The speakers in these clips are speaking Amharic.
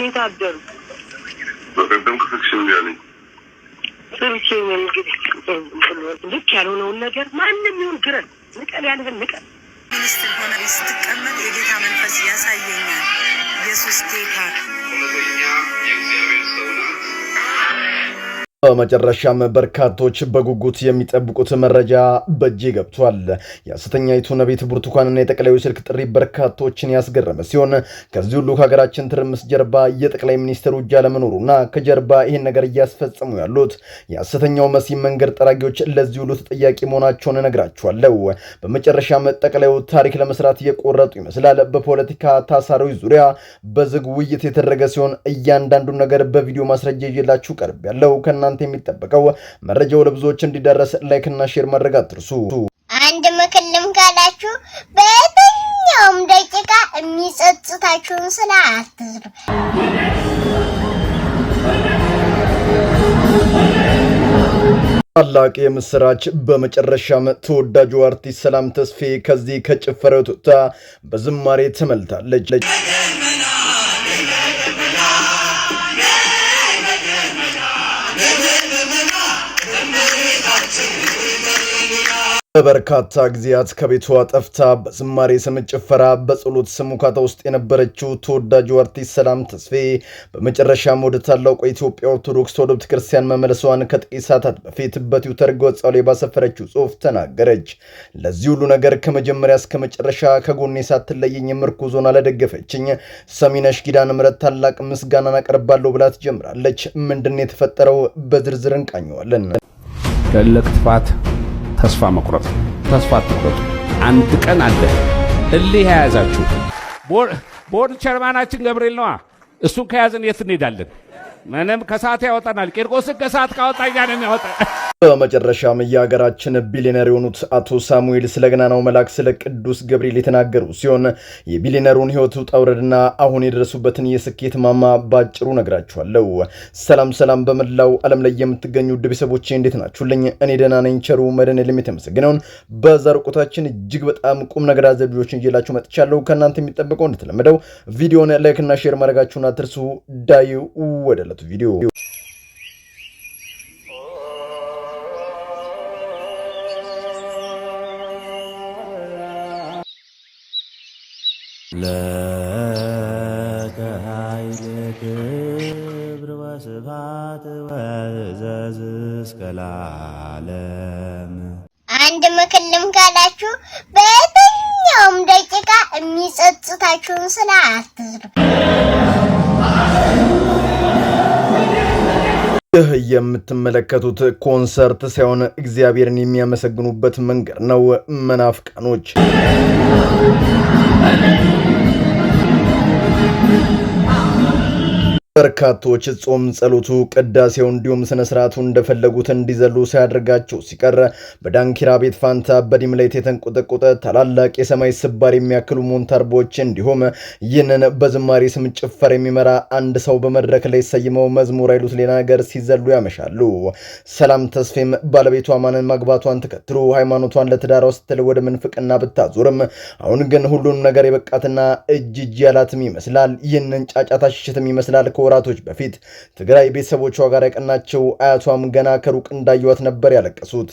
እንዴት አደሩ? በቀደም ከፍክሽን ቢያለኝ ስልኬን እንግዲህ ልክ ያልሆነውን ነገር ማንም ይሁን ግረን ንቀን ያለህን ንቀን ሚኒስትር ሆነ ስትቀመጥ የጌታ መንፈስ ያሳየኛል። ኢየሱስ ጌታ ሁለተኛ የእግዚአብሔር ሰው ናት። በመጨረሻም በርካቶች በጉጉት የሚጠብቁት መረጃ በእጅ ገብቷል። የሐሰተኛይቱ ነቢይት ብርቱካንና የጠቅላዩ ስልክ ጥሪ በርካቶችን ያስገረመ ሲሆን ከዚህ ሁሉ ከሀገራችን ትርምስ ጀርባ የጠቅላይ ሚኒስትሩ እጅ አለመኖሩና ከጀርባ ይህን ነገር እያስፈጸሙ ያሉት የሐሰተኛው መሲህ መንገድ ጠራጊዎች ለዚህ ሁሉ ተጠያቂ መሆናቸውን እነግራችኋለሁ። በመጨረሻም ጠቅላዩ ታሪክ ለመስራት እየቆረጡ ይመስላል። በፖለቲካ ታሳሪዎች ዙሪያ በዝግ ውይይት የተደረገ ሲሆን እያንዳንዱን ነገር በቪዲዮ ማስረጃ ይዤላችሁ ቀርብ ያለው ከእናንተ የሚጠበቀው መረጃው ለብዙዎች እንዲደርስ ላይክ እና ሼር ማድረግ አትርሱ። አንድ ምክልም ካላችሁ በየትኛውም ደቂቃ የሚጸጽታችሁን ስራ አትስሩ። ታላቅ የምስራች! በመጨረሻም ተወዳጁ አርቲስት ሰላም ተስፋዬ ከዚህ ከጭፈረው ወጥታ በዝማሬ ተመልታለች። በበርካታ ጊዜያት ከቤቷ ጠፍታ በዝማሬ ስም ጭፈራ በጸሎት ስሙካታ ውስጥ የነበረችው ተወዳጁ አርቲስት ሰላም ተስፋዬ በመጨረሻም ወደ ታላቋ የኢትዮጵያ ኦርቶዶክስ ተዋሕዶ ቤተክርስቲያን መመለሷን ከጥቂት ሰዓታት በፊት በትዊተር ገጿ ላይ ባሰፈረችው ጽሑፍ ተናገረች። ለዚህ ሁሉ ነገር ከመጀመሪያ እስከ መጨረሻ ከጎኔ ሳትለየኝ ምርኩዞን አለደገፈችኝ ሰሚነሽ ኪዳነ ምሕረት ታላቅ ምስጋናን አቀርባለሁ ብላ ትጀምራለች። ምንድነው የተፈጠረው? በዝርዝር እንቃኘዋለን። ትልቅ ጥፋት ተስፋ መቁረጥ። ተስፋ አትቁረጡ። አንድ ቀን አለ እልህ ያያዛችሁ። ቦርድ ቸርማናችን ገብርኤል ነዋ። እሱን ከያዝን የት እንሄዳለን? ምንም ከሰዓት ያወጣናል። ቂርቆስን ከሰዓት ካወጣ እኛን ያወጣ። በመጨረሻም የሀገራችን ቢሊነር የሆኑት አቶ ሳሙኤል ስለ ገናናው መልአክ ስለ ቅዱስ ገብርኤል የተናገሩ ሲሆን የቢሊነሩን ሕይወት ውጣ ውረድና አሁን የደረሱበትን የስኬት ማማ ባጭሩ ነግራችኋለሁ። ሰላም በመላው ዓለም ላይ የምትገኙ ውድ ቤተሰቦቼ እንዴት ናችሁልኝ? እኔ ደህና ነኝ። ቸሩ መድኃኔዓለም የተመሰገነውን። በዛሬው ቆይታችን እጅግ በጣም ቁም ነገር አዘል ቪዲዮዎችን ይዤላችሁ መጥቻለሁ። ከእናንተ የሚጠበቀው እንደተለመደው ቪዲዮውን ላይክ እና ሼር ማድረጋችሁን አትርሱ። ዳዩ ወደ ዕለቱ ቪዲዮ። ለከ ኃይል ክብር ወስብሐት ወዕዘዝ እስከ ለዓለም። አንድ ምክልም ካላችሁ በየትኛውም ደቂቃ የሚጸጽታችሁን ስራ አትስሩ። ይህ የምትመለከቱት ኮንሰርት ሳይሆን እግዚአብሔርን የሚያመሰግኑበት መንገድ ነው። መናፍቃኖች በርካቶች ጾም፣ ጸሎቱ፣ ቅዳሴው እንዲሁም ስነ ስርዓቱ እንደፈለጉት እንዲዘሉ ሳያደርጋቸው ሲቀር በዳንኪራ ቤት ፋንታ በዲም ላይት የተንቆጠቆጠ ታላላቅ የሰማይ ስባር የሚያክሉ ሞንታርቦች እንዲሁም ይህንን በዝማሬ ስም ጭፈር የሚመራ አንድ ሰው በመድረክ ላይ ሰይመው መዝሙር አይሉት ሌላ ነገር ሲዘሉ ያመሻሉ። ሰላም ተስፋዬም ባለቤቷ ማንን ማግባቷን ተከትሎ ሃይማኖቷን ለትዳሯ ስትል ወደ ምንፍቅና ብታዞርም አሁን ግን ሁሉንም ነገር የበቃትና እጅ ያላትም ይመስላል። ይህንን ጫጫታ ሽሽትም ይመስላል ወራቶች በፊት ትግራይ ቤተሰቦቿ ጋር ያቀናቸው አያቷም ገና ከሩቅ እንዳዩዋት ነበር ያለቀሱት።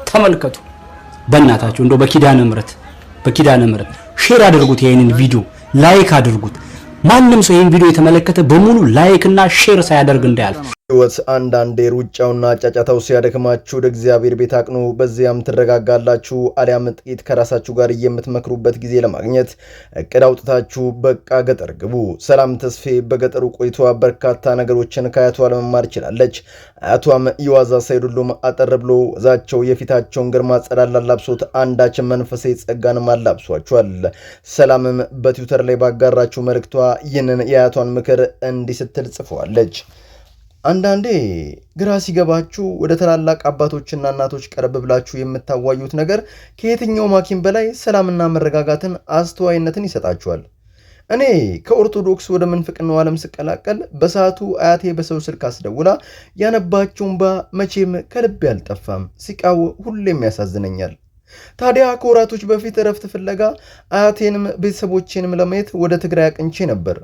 ተመልከቱ በእናታችሁ እንደው በኪዳነ ምሕረት ሼር አድርጉት። ይሄንን ቪዲዮ ላይክ አድርጉት። ማንም ሰው ይሄን ቪዲዮ የተመለከተ በሙሉ ላይክ እና ሼር ሳያደርግ እንዳያልፍ። ህይወት አንዳንዴ ሩጫውና ጫጫታው ሲያደክማችሁ ወደ እግዚአብሔር ቤት አቅኑ። በዚያም ትረጋጋላችሁ። አሊያም ጥቂት ከራሳችሁ ጋር የምትመክሩበት ጊዜ ለማግኘት እቅድ አውጥታችሁ በቃ ገጠር ግቡ። ሰላም ተስፋዬ በገጠሩ ቆይቷ በርካታ ነገሮችን ከአያቷ ለመማር ችላለች። አያቷም የዋዛ ሳይዱሉም አጠር ብሎ ወዛቸው የፊታቸውን ግርማ ጸዳል አላብሶት አንዳች መንፈሳዊ ጸጋንም አላብሷቸዋል። ሰላምም በትዊተር ላይ ባጋራችሁ መልእክቷ ይህንን የአያቷን ምክር እንዲህ ስትል ጽፈዋለች። አንዳንዴ ግራ ሲገባችሁ ወደ ተላላቅ አባቶችና እናቶች ቀረብ ብላችሁ የምታዋዩት ነገር ከየትኛው ማኪን በላይ ሰላምና መረጋጋትን አስተዋይነትን ይሰጣችኋል። እኔ ከኦርቶዶክስ ወደ መንፍቅናው ዓለም ስቀላቀል በሰዓቱ አያቴ በሰው ስልክ አስደውላ ያነባችው እንባ መቼም ከልቤ አልጠፋም። ሲቃው ሁሌም ያሳዝነኛል። ታዲያ ከወራቶች በፊት እረፍት ፍለጋ አያቴንም ቤተሰቦቼንም ለማየት ወደ ትግራይ አቅንቼ ነበር።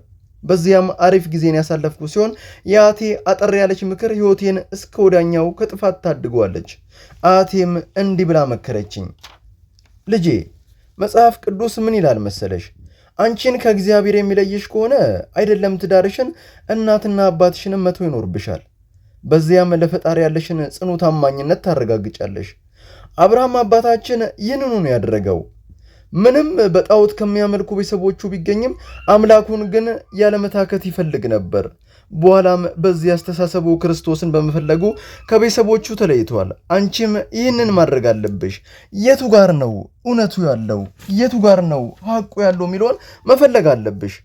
በዚያም አሪፍ ጊዜን ያሳለፍኩ ሲሆን የአያቴ አጠር ያለች ምክር ሕይወቴን እስከ ወዳኛው ከጥፋት ታድገዋለች። አያቴም እንዲህ ብላ መከረችኝ። ልጄ መጽሐፍ ቅዱስ ምን ይላል መሰለሽ? አንቺን ከእግዚአብሔር የሚለይሽ ከሆነ አይደለም ትዳርሽን እናትና አባትሽንም መተው ይኖርብሻል። በዚያም ለፈጣሪ ያለሽን ጽኑ ታማኝነት ታረጋግጫለሽ። አብርሃም አባታችን ይህንኑ ነው ያደረገው። ምንም በጣዖት ከሚያመልኩ ቤተሰቦቹ ቢገኝም አምላኩን ግን ያለመታከት ይፈልግ ነበር። በኋላም በዚህ አስተሳሰቡ ክርስቶስን በመፈለጉ ከቤተሰቦቹ ተለይቷል። አንቺም ይህንን ማድረግ አለብሽ። የቱ ጋር ነው እውነቱ ያለው፣ የቱ ጋር ነው ሐቁ ያለው የሚለውን መፈለግ አለብሽ።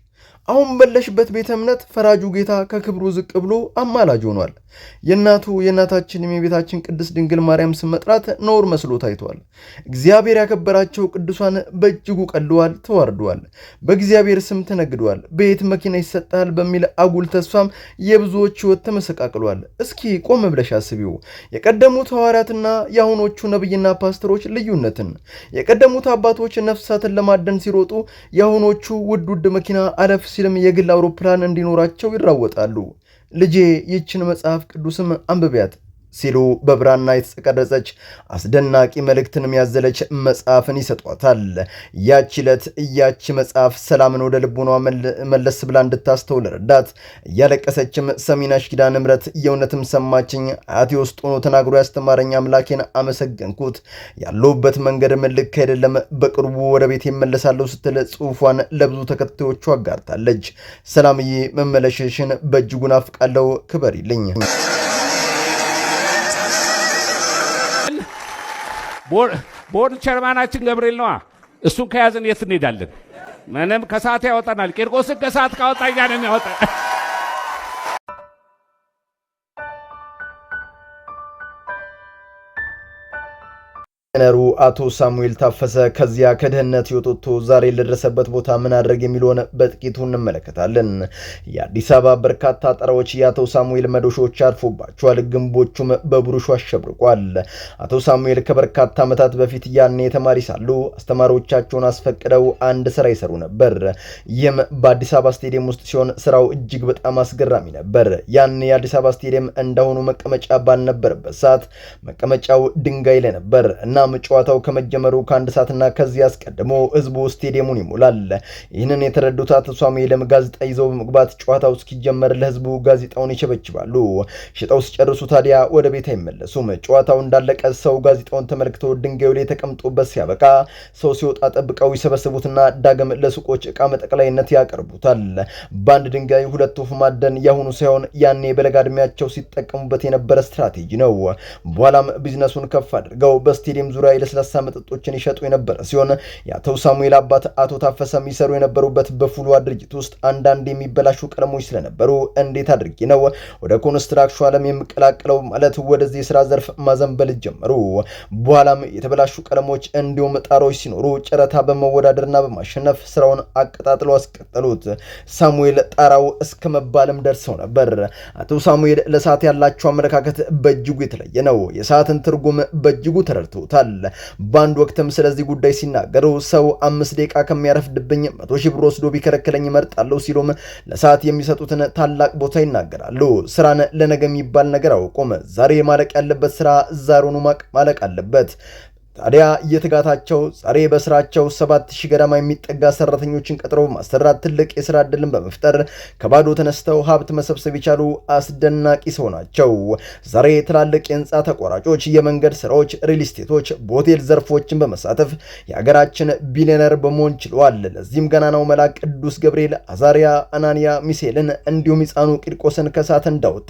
አሁን በለሽበት ቤተ እምነት ፈራጁ ጌታ ከክብሩ ዝቅ ብሎ አማላጅ ሆኗል። የእናታችን የቤታችን ቅድስት ድንግል ማርያም ስም መጥራት ነውር መስሎ ታይቷል። እግዚአብሔር ያከበራቸው ቅዱሳን በእጅጉ ቀልዋል፣ ተዋርደዋል፣ በእግዚአብሔር ስም ተነግደዋል። ቤት መኪና ይሰጣል በሚል አጉል ተስፋም የብዙዎች ሕይወት ተመሰቃቅሏል። እስኪ ቆም ብለሽ አስቢው የቀደሙት ሐዋርያትና የአሁኖቹ ነብይና ፓስተሮች ልዩነትን። የቀደሙት አባቶች ነፍሳትን ለማደን ሲሮጡ፣ የአሁኖቹ ውድ መኪና አለፍ ሲልም የግል አውሮፕላን እንዲኖራቸው ይራወጣሉ። ልጄ ይችን መጽሐፍ ቅዱስም አንብቢያት ሲሉ በብራና የተቀረጸች አስደናቂ መልእክትንም ያዘለች መጽሐፍን ይሰጧታል። ያቺ ዕለት ያቺ መጽሐፍ ሰላምን ወደ ልቡኗ መለስ ብላ እንድታስተውል ረዳት። እያለቀሰችም ሰሚናሽ ኪዳነ ምሕረት የእውነትም ሰማችኝ፣ አያቴ ውስጥ ሆኖ ተናግሮ ያስተማረኝ አምላኬን አመሰገንኩት፣ ያለሁበት መንገድ ልክ አይደለም፣ በቅርቡ ወደ ቤት እመለሳለሁ ስትል ጽሑፏን ለብዙ ተከታዮቿ አጋርታለች። ሰላምዬ መመለሽሽን በእጅጉ ናፍቃለሁ፣ ክበሪልኝ። ቦርድ ቸርማናችን ገብርኤል ነዋ። እሱን ከያዝን የት እንሄዳለን? ምንም ከሰዓት ያወጣናል። ቂርቆስን ከሰዓት ካወጣ እኛን ያወጣ። ኢንጂነሩ አቶ ሳሙኤል ታፈሰ ከዚያ ከድህነት ወጥቶ ዛሬ ለደረሰበት ቦታ ምን አድርግ የሚለውን በጥቂቱ እንመለከታለን። የአዲስ አበባ በርካታ ጣራዎች የአቶ ሳሙኤል መዶሾች አርፎባቸዋል። ግንቦቹም በብሩሹ አሸብርቋል። አቶ ሳሙኤል ከበርካታ ዓመታት በፊት ያኔ ተማሪ ሳሉ አስተማሪዎቻቸውን አስፈቅደው አንድ ስራ ይሰሩ ነበር። ይህም በአዲስ አበባ ስቴዲየም ውስጥ ሲሆን ስራው እጅግ በጣም አስገራሚ ነበር። ያኔ የአዲስ አበባ ስቴዲየም እንደሆኑ መቀመጫ ባልነበረበት ሰዓት መቀመጫው ድንጋይ ላይ ነበር እና ጨዋታው ከመጀመሩ ከአንድ ሰዓትና ከዚያ አስቀድሞ ህዝቡ ስቴዲየሙን ይሞላል። ይህንን የተረዱት አቶ ሳሙኤልም ጋዜጣ ይዘው በመግባት ጨዋታው እስኪጀመር ለህዝቡ ጋዜጣውን ይቸበችባሉ። ሽጠው ሲጨርሱ ታዲያ ወደ ቤት አይመለሱም። ጨዋታው እንዳለቀ ሰው ጋዜጣውን ተመልክቶ ድንጋዩ ላይ ተቀምጦበት ሲያበቃ ሰው ሲወጣ ጠብቀው ይሰበስቡትና ዳግም ለሱቆች ዕቃ መጠቅለያነት ያቀርቡታል። በአንድ ድንጋይ ሁለት ወፍ ማደን ያሁኑ ሳይሆን ያኔ በለጋ ዕድሜያቸው ሲጠቀሙበት የነበረ ስትራቴጂ ነው። በኋላም ቢዝነሱን ከፍ አድርገው በስቴዲየም ዙሪያ የለስላሳ መጠጦችን ይሸጡ የነበረ ሲሆን የአቶ ሳሙኤል አባት አቶ ታፈሰ የሚሰሩ የነበሩበት በፉልዋ ድርጅት ውስጥ አንዳንድ የሚበላሹ ቀለሞች ስለነበሩ እንዴት አድርጌ ነው ወደ ኮንስትራክሽን ዓለም የምቀላቀለው ማለት ወደዚህ ስራ ዘርፍ ማዘንበል ጀመሩ። በኋላም የተበላሹ ቀለሞች እንዲሁም ጣራዎች ሲኖሩ ጨረታ በመወዳደርና በማሸነፍ ስራውን አቀጣጥለው አስቀጠሉት። ሳሙኤል ጣራው እስከ መባልም ደርሰው ነበር። አቶ ሳሙኤል ለሰዓት ያላቸው አመለካከት በእጅጉ የተለየ ነው። የሰዓትን ትርጉም በእጅጉ ተረድተውታል። በአንድ ወቅትም ስለዚህ ጉዳይ ሲናገሩ ሰው 5 ደቂቃ ከሚያረፍድብኝ 100 ሺህ ብር ወስዶ ቢከለክለኝ እመርጣለሁ ሲሉም ለሰዓት የሚሰጡትን ታላቅ ቦታ ይናገራሉ። ስራን ለነገ የሚባል ነገር አውቁም። ዛሬ ማለቅ ያለበት ስራ ዛሬውኑ ማለቅ አለበት። ታዲያ የትጋታቸው ዛሬ በስራቸው 7000 ገደማ የሚጠጋ ሰራተኞችን ቀጥረው ማሰራት ትልቅ የስራ ዕድልን በመፍጠር ከባዶ ተነስተው ሀብት መሰብሰብ የቻሉ አስደናቂ ሰው ናቸው። ዛሬ ትላልቅ የህንፃ ተቋራጮች፣ የመንገድ ስራዎች፣ ሪል ስቴቶች፣ በሆቴል ዘርፎችን በመሳተፍ የሀገራችን ቢሊዮነር በመሆን ችለዋል። ለዚህም ገናናው መልአክ ቅዱስ ገብርኤል አዛሪያ፣ አናንያ፣ ሚሳኤልን እንዲሁም ሕፃኑ ቂርቆስን ከሳት እንዳወጣ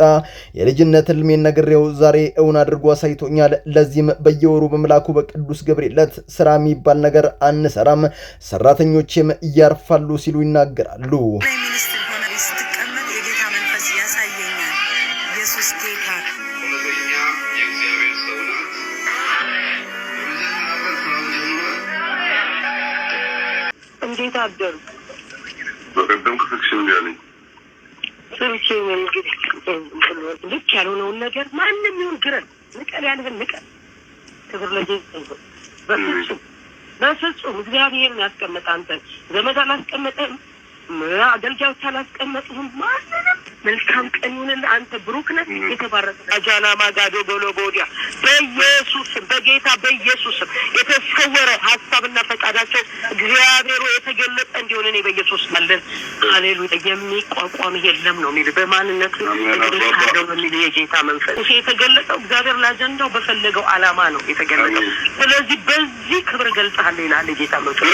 የልጅነት ህልሜን ነግሬው ዛሬ እውን አድርጎ አሳይቶኛል። ለዚህም በየወሩ በመላኩ ቅዱስ ገብርኤል ስራ የሚባል ነገር አንሰራም፣ ሰራተኞችም እያርፋሉ ሲሉ ይናገራሉ። ሚኒስትር ሆነ ስትቀመጥ የጌታ መንፈስ ያሳየኛል። ኢየሱስ እንዴት አደሩ? በቀደም ክፍክሽን ቢያለኝ ስልኬን እንግዲህ ልክ ያልሆነውን ነገር ማንም ይሁን ግረን ንቀል ያለህን ንቀል። ክብር ለጌታ ይሁን። በፍጹም እግዚአብሔርን ያስቀመጠ አንተን ዘመድ አላስቀመጠህም፣ አገልጋዮች አላስቀመጡህም። ማንንም መልካም ቀን ይሁንልህ። አንተ ብሩክ ነህ፣ የተባረከ አጃና ማጋዶ ጎሎጎዲያ በኢየሱስም በጌታ በኢየሱስም የተሰወረ ሀሳብና ፈቃዳቸው እግዚአብሔሩ የተገለጠ እንዲሆን እኔ በኢየሱስ አለን። ሃሌሉያ። የሚቋቋም የለም ነው የሚል በማንነቱ የተገለጠው የሚል የጌታ መንፈስ የተገለጠው እግዚአብሔር ለአጀንዳው በፈለገው ዓላማ ነው የተገለጠው። ስለዚህ በዚህ ክብር ገልጸሃል ይላል የጌታ መንፈስ።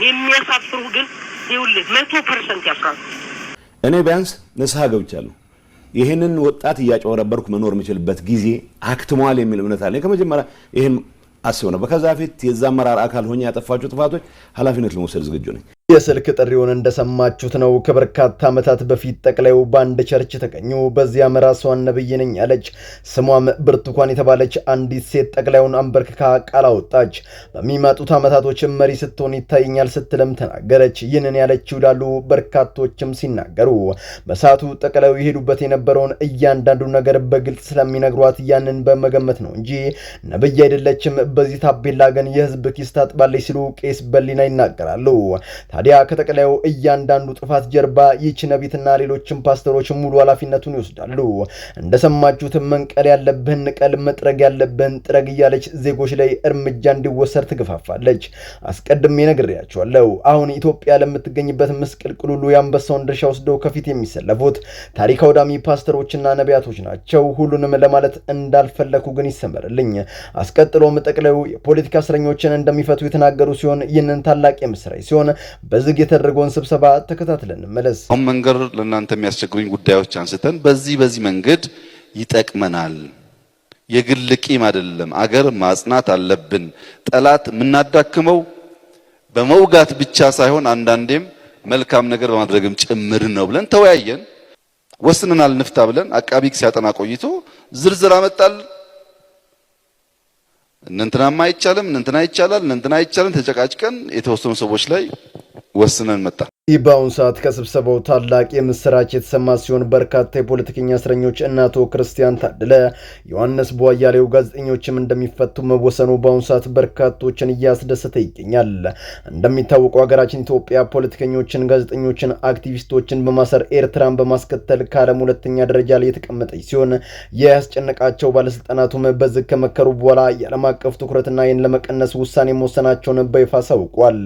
የሚያሳፍሩ ግን ይኸውልህ 100% ያፍራሉ። እኔ ቢያንስ ንስሐ ገብቻለሁ። ይሄንን ወጣት እያጨወረበርኩ መኖር የምችልበት ጊዜ አክትሟል የሚል እምነት አለኝ። ከመጀመሪያ ይሄን አስበው ነበር። ከዛ ፊት የዛ አመራር አካል ሆኜ ያጠፋቸው ጥፋቶች ኃላፊነት ለመውሰድ ዝግጁ ነኝ። የስልክ ጥሪውን እንደሰማችሁት ነው። ከበርካታ ዓመታት በፊት ጠቅላዩ በአንድ ቸርች ተገኙ። በዚያ ራሷን ነብይ ነኝ አለች። ስሟም ብርቱካን የተባለች አንዲት ሴት ጠቅላዩን አንበርክካ ቃል አወጣች። በሚመጡት ዓመታቶች መሪ ስትሆን ይታየኛል ስትልም ተናገረች። ይህንን ያለችው ይላሉ በርካቶችም ሲናገሩ፣ በሰዓቱ ጠቅላዩ ይሄዱበት የነበረውን እያንዳንዱ ነገር በግልጽ ስለሚነግሯት ያንን በመገመት ነው እንጂ ነብይ አይደለችም። በዚህ ታቤላ ግን የህዝብ ኪስ ታጥባለች ሲሉ ቄስ በሊና ይናገራሉ። ታዲያ ከጠቅላዩ እያንዳንዱ ጥፋት ጀርባ ይህች ነቢትና ሌሎችም ፓስተሮች ሙሉ ኃላፊነቱን ይወስዳሉ። እንደሰማችሁት መንቀል ያለብህን ንቀል፣ መጥረግ ያለብህን ጥረግ እያለች ዜጎች ላይ እርምጃ እንዲወሰድ ትገፋፋለች። አስቀድሜ ነግሬያቸዋለሁ። አሁን ኢትዮጵያ ለምትገኝበት ምስቅልቅል ሁሉ የአንበሳውን ድርሻ ወስደው ከፊት የሚሰለፉት ታሪክ አውዳሚ ፓስተሮችና ነቢያቶች ናቸው። ሁሉንም ለማለት እንዳልፈለኩ ግን ይሰመርልኝ። አስቀጥሎም ጠቅላዩ የፖለቲካ እስረኞችን እንደሚፈቱ የተናገሩ ሲሆን ይህንን ታላቅ የምስራች ሲሆን በዝግ የተደረገውን ስብሰባ ተከታትለን መለስ። አሁን መንገር ለእናንተ የሚያስቸግሩኝ ጉዳዮች አንስተን በዚህ መንገድ ይጠቅመናል። የግል ቂም አይደለም፣ አገር ማጽናት አለብን። ጠላት የምናዳክመው በመውጋት ብቻ ሳይሆን አንዳንዴም መልካም ነገር በማድረግም ጭምር ነው ብለን ተወያየን፣ ወስነናል። ንፍታ ብለን አቃቢ ሕግ ሲያጠና ቆይቶ ዝርዝር አመጣል። እንንተናማ አይቻልም፣ እንንተና ይቻላል፣ እንንተና አይቻልም። ተጨቃጭቀን የተወሰኑ ሰዎች ላይ ወስነን መጣ። በአሁኑ ሰዓት ከስብሰባው ታላቅ የምስራች የተሰማ ሲሆን በርካታ የፖለቲከኛ እስረኞች እነ አቶ ክርስቲያን ታደለ፣ ዮሐንስ ቧያሌው ጋዜጠኞችም እንደሚፈቱ መወሰኑ በአሁኑ ሰዓት በርካቶችን እያስደሰተ ይገኛል። እንደሚታወቀው ሀገራችን ኢትዮጵያ ፖለቲከኞችን፣ ጋዜጠኞችን፣ አክቲቪስቶችን በማሰር ኤርትራን በማስከተል ከዓለም ሁለተኛ ደረጃ ላይ የተቀመጠች ሲሆን ያስጨነቃቸው ባለስልጣናቱም በዝግ ከመከሩ በኋላ የዓለም አቀፍ ትኩረትና ይህን ለመቀነስ ውሳኔ መወሰናቸውን በይፋ አሳውቋል።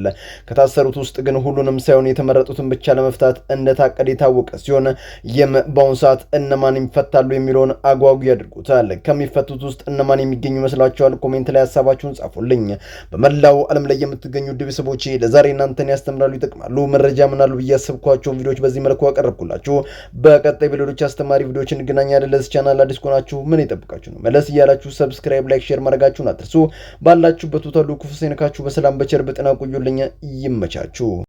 ከታሰሩት ውስጥ ግን ሁሉንም ሳይሆን የተመረጡትን ብቻ ለመፍታት እንደታቀደ የታወቀ ሲሆን ይህም በአሁኑ ሰዓት እነማን ይፈታሉ የሚለውን አጓጊ ያድርጉታል። ከሚፈቱት ውስጥ እነማን የሚገኙ ይመስላችኋል? ኮሜንት ላይ ሀሳባችሁን ጻፉልኝ። በመላው ዓለም ላይ የምትገኙ ቤተሰቦቼ ለዛሬ እናንተን ያስተምራሉ፣ ይጠቅማሉ፣ መረጃ ምናሉ ብዬ ያሰብኳቸውን ቪዲዮዎች በዚህ መልኩ አቀረብኩላችሁ። በቀጣይ በሌሎች አስተማሪ ቪዲዮዎች እንገናኛለን። ለዚህ ቻናል አዲስ ከሆናችሁ ምን ይጠብቃችሁ ነው? መለስ እያላችሁ ሰብስክራይብ፣ ላይክ፣ ሼር ማድረጋችሁን አትርሱ። ባላችሁበት ሁሉ ክፉ ሳይነካችሁ በሰላም በቸር በጤና ቆዩልኝ። ይመቻችሁ።